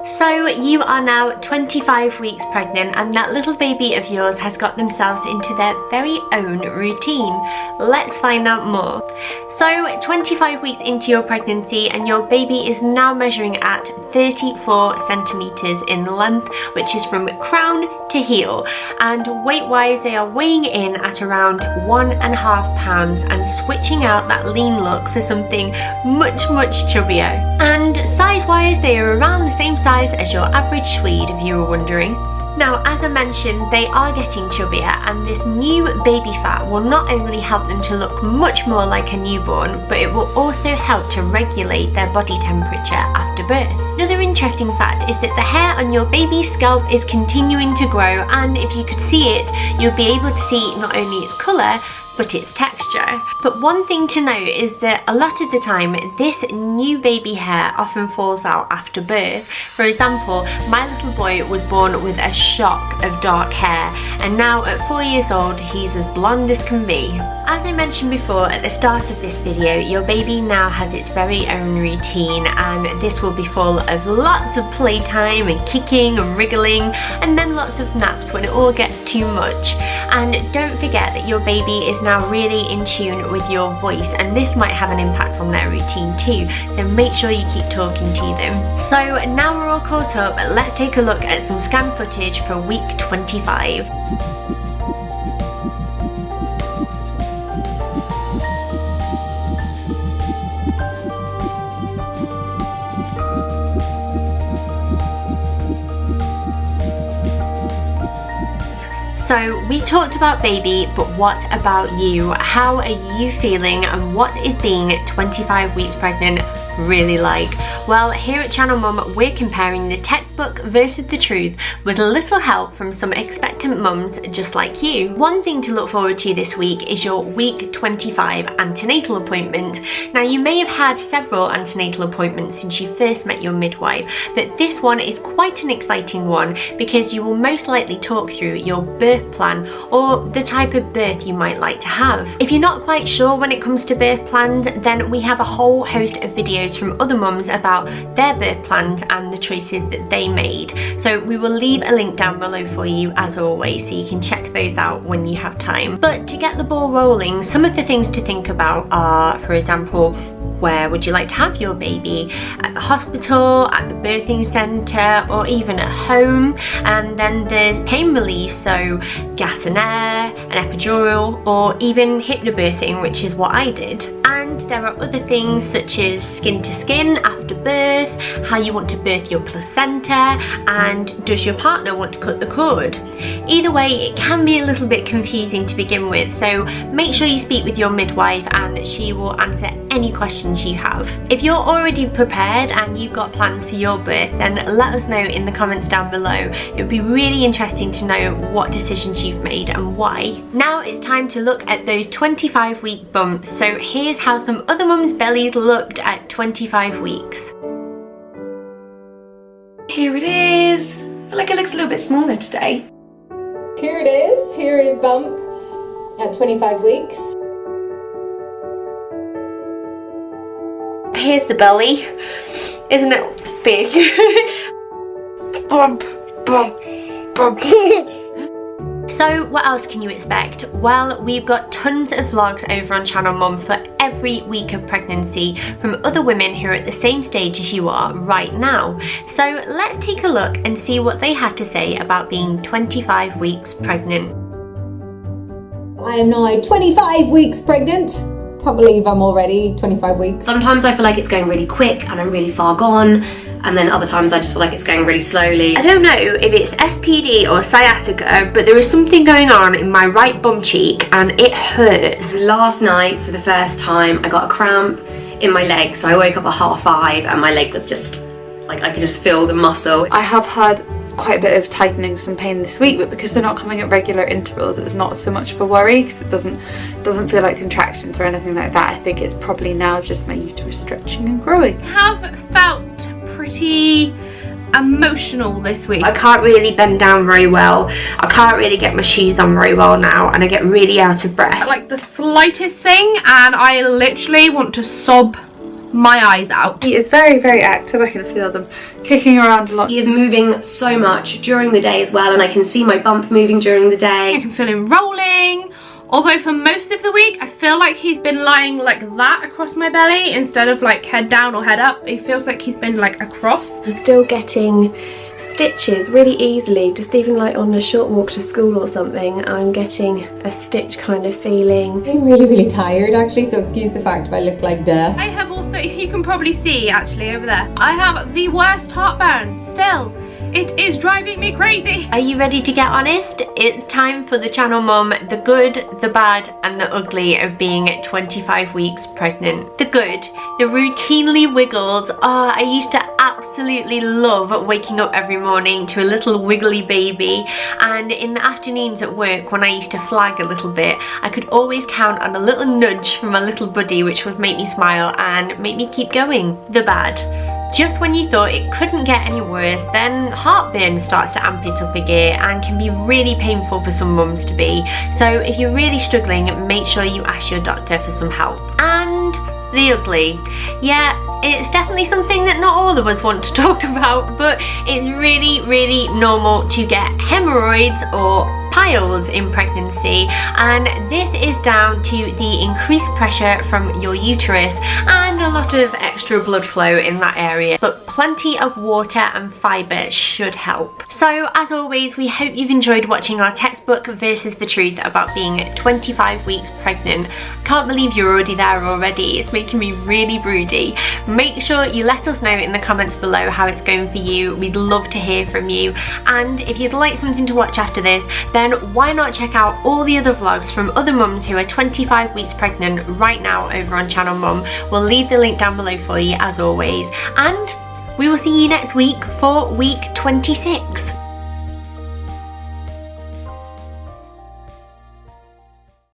So you are now 25 weeks pregnant and that little baby of yours has got themselves into their very own routine. Let's find out more. So 25 weeks into your pregnancy and your baby is now measuring at 34 centimetres in length, which is from crown to heel, and weight wise they are weighing in at around 1.5 pounds and switching out that lean look for something much chubbier. And size wise they are around the same size as your average Swede, if you were wondering. Now, as I mentioned, they are getting chubbier, and this new baby fat will not only help them to look much more like a newborn, but it will also help to regulate their body temperature after birth. Another interesting fact is that the hair on your baby's scalp is continuing to grow, and if you could see it, you'll be able to see not only its colour, but its texture. But one thing to note is that a lot of the time this new baby hair often falls out after birth. For example, my little boy was born with a shock of dark hair, and now at 4 years old he's as blonde as can be. As I mentioned before at the start of this video, your baby now has its very own routine, and this will be full of lots of playtime and kicking and wriggling, and then lots of naps when it all gets too much. And don't forget that your baby is now really in tune with your voice, and this might have an impact on their routine too, so make sure you keep talking to them. So now we're all caught up, let's take a look at some scan footage for week 25. So we talked about baby, but what about you? How are you feeling, and what is being 25 weeks pregnant really like? Well, here at Channel Mum, we're comparing the textbook versus the truth with a little help from some expectant mums just like you. One thing to look forward to this week is your week 25 antenatal appointment. Now, you may have had several antenatal appointments since you first met your midwife, but this one is quite an exciting one because you will most likely talk through your birth plan or the type of birth you might like to have. If you're not quite sure when it comes to birth plans, then we have a whole host of videos from other mums about their birth plans and the choices that they made. So we will leave a link down below for you as always, so you can check those out when you have time. But to get the ball rolling, some of the things to think about are, for example, where would you like to have your baby? At the hospital, at the birthing centre, or even at home? And then there's pain relief, so gas and air, an epidural, or even hypnobirthing, which is what I did. And there are other things such as skin to skin after birth, how you want to birth your placenta, and does your partner want to cut the cord? Either way, it can be a little bit confusing to begin with, so make sure you speak with your midwife and she will answer any questions you have. If you're already prepared and you've got plans for your birth, then let us know in the comments down below. It would be really interesting to know what decisions you've made and why. Now it's time to look at those 25-week bumps. So here's how some other mums' bellies looked at 25 weeks. Here it is. I feel like it looks a little bit smaller today. Here it is. Here is bump at 25 weeks. Here's the belly. Isn't it big? Bump, bump, bump. So what else can you expect? Well, we've got tons of vlogs over on Channel Mum for every week of pregnancy from other women who are at the same stage as you are right now. So let's take a look and see what they had to say about being 25 weeks pregnant. I am now 25 weeks pregnant. Can't believe I'm already 25 weeks. Sometimes I feel like it's going really quick and I'm really far gone, and then other times I just feel like it's going really slowly. I don't know if it's SPD or sciatica, but there is something going on in my right bum cheek and it hurts. Last night, for the first time, I got a cramp in my leg, so I woke up at 5:30 and my leg was just, like, I could just feel the muscle. I have had quite a bit of tightness and pain this week, but because they're not coming at regular intervals, it's not so much of a worry because it doesn't feel like contractions or anything like that. I think it's probably now just my uterus stretching and growing. I have felt pretty emotional this week. I can't really bend down very well. I can't really get my shoes on very well now, and I get really out of breath. Like the slightest thing and I literally want to sob my eyes out. He is very, very active. I can feel them kicking around a lot. He is moving so much during the day as well, and I can see my bump moving during the day. I can feel him rolling. Although for most of the week, I feel like he's been lying like that across my belly instead of like head down or head up. It feels like he's been like across. I'm still getting stitches really easily, just even like on a short walk to school or something, I'm getting a stitch kind of feeling. I'm really, really tired actually, so excuse the fact if I look like death. I have also, you can probably see actually over there, I have the worst heartburn still. It is driving me crazy. Are you ready to get honest? It's time for the channel mum, the good, the bad and the ugly of being 25 weeks pregnant. The good, the routinely wiggles. I used to absolutely love waking up every morning to a little wiggly baby, and in the afternoons at work when I used to flag a little bit, I could always count on a little nudge from my little buddy which would make me smile and make me keep going. The bad. Just when you thought it couldn't get any worse, then heartburn starts to amp it up a gear and can be really painful for some mums to be. So if you're really struggling, make sure you ask your doctor for some help. And the ugly. Yeah, it's definitely something that not all of us want to talk about, but it's really, really normal to get hemorrhoids or piles in pregnancy, and this is down to the increased pressure from your uterus and a lot of extra blood flow in that area, but plenty of water and fibre should help. So as always, we hope you've enjoyed watching our textbook versus the truth about being 25 weeks pregnant. Can't believe you're already there already. It's making me really broody. Make sure you let us know in the comments below how it's going for you. We'd love to hear from you, and if you'd like something to watch after this, then why not check out all the other vlogs from other mums who are 25 weeks pregnant right now over on Channel Mum. We'll leave the link down below for you as always, and we will see you next week for week 26.